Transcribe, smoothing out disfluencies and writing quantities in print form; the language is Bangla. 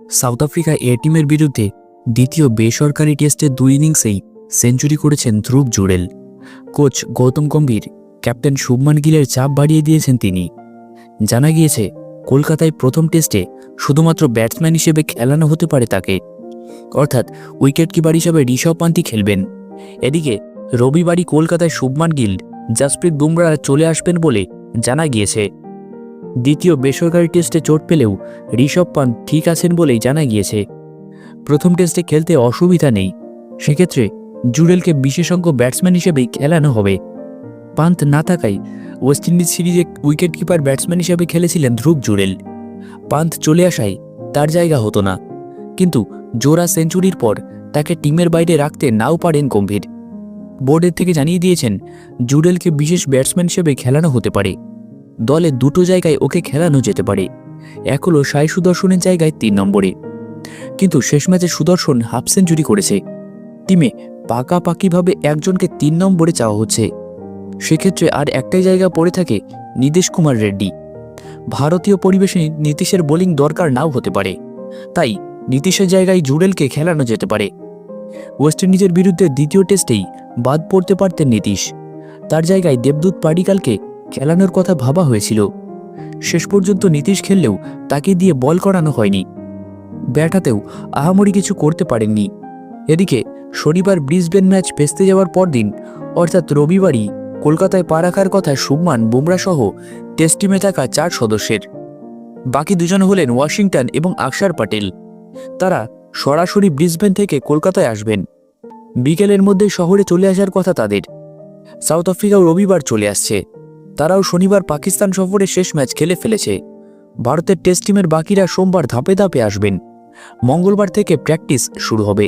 সাউথ আফ্রিকা এ টিমের বিরুদ্ধে দ্বিতীয় বেসরকারি টেস্টের 2 ইনিংসেই সেঞ্চুরি করেছেন ধ্রুব জুড়েল। কোচ গৌতম গম্ভীর, ক্যাপ্টেন শুভমান গিলের চাপ বাড়িয়ে দিয়েছেন তিনি। জানা গিয়েছে কলকাতায় প্রথম টেস্টে শুধুমাত্র ব্যাটসম্যান হিসেবে খেলানো হতে পারে তাকে, অর্থাৎ উইকেট কিপার হিসেবে ঋষভ পান্থই খেলবেন। এদিকে রবিবারই কলকাতায় শুভমান গিল, জাসপ্রীত বুমরাহ চলে আসবেন বলে জানা গিয়েছে। দ্বিতীয় বেসরকারি টেস্টে চোট পেলেও ঋষভ পান্থ ঠিক আছেন বলেই জানা গিয়েছে। প্রথম টেস্টে খেলতে অসুবিধা নেই, সেক্ষেত্রে জুডেলকে বিশেষজ্ঞ ব্যাটসম্যান হিসেবেই খেলানো হবে। পান্থ না থাকায় ওয়েস্ট ইন্ডিজ সিরিজে উইকেট কিপার ব্যাটসম্যান হিসেবে খেলেছিলেন ধ্রুব জুড়েল। পান্থ চলে আসায় তার জায়গা হতো না, কিন্তু জোড়া সেঞ্চুরির পর তাকে টিমের বাইরে রাখতে নাও পারেন গম্ভীর। বোর্ডের থেকে জানিয়ে দিয়েছেন জুডেলকে বিশেষ ব্যাটসম্যান হিসেবে খেলানো হতে পারে। দলে দুটো জায়গায় ওকে খেলানো যেতে পারে, এক হলো সাই সুদর্শনের জায়গায় 3 নম্বরে। কিন্তু শেষ ম্যাচে সুদর্শন হাফ সেঞ্চুরি করেছে, টিমে পাকাপাকিভাবে একজনকে 3 নম্বরে চাওয়া হচ্ছে। সেক্ষেত্রে আর একটাই জায়গা পড়ে থাকে নীতিশ কুমার রেড্ডি। ভারতীয় পরিবেশে নীতিশের বোলিং দরকার নাও হতে পারে, তাই নীতিশের জায়গায় জুডেলকে খেলানো যেতে পারে। ওয়েস্ট ইন্ডিজের বিরুদ্ধে দ্বিতীয় টেস্টেই বাদ পড়তে পারতেন নীতিশ, তার জায়গায় দেবদূত পাডিকালকে খেলানোর কথা ভাবা হয়েছিল। শেষ পর্যন্ত নীতিশ খেললেও তাকে দিয়ে বল করানো হয়নি, ব্যাট হাতেও আহামরি কিছু করতে পারেননি। এদিকে শনিবার ব্রিসবেন ম্যাচ ভেস্তে যাওয়ার পরদিন অর্থাৎ রবিবারই কলকাতায় পা রাখার কথা শুভমান বুমরাহ সহ টেস্ট টিমে থাকা 4 সদস্যের। বাকি দুজন হলেন ওয়াশিংটন এবং আকসার প্যাটেল। তারা সরাসরি ব্রিসবেন থেকে কলকাতায় আসবেন। বিকেলের মধ্যে শহরে চলে আসার কথা তাদের। সাউথ আফ্রিকাও রবিবার চলে আসছে, তারাও শনিবার পাকিস্তান সফরে শেষ ম্যাচ খেলে ফেলেছে। ভারতের টেস্ট টিমের বাকিরা সোমবার ধাপে ধাপে আসবেন। মঙ্গলবার থেকে প্র্যাকটিস শুরু হবে।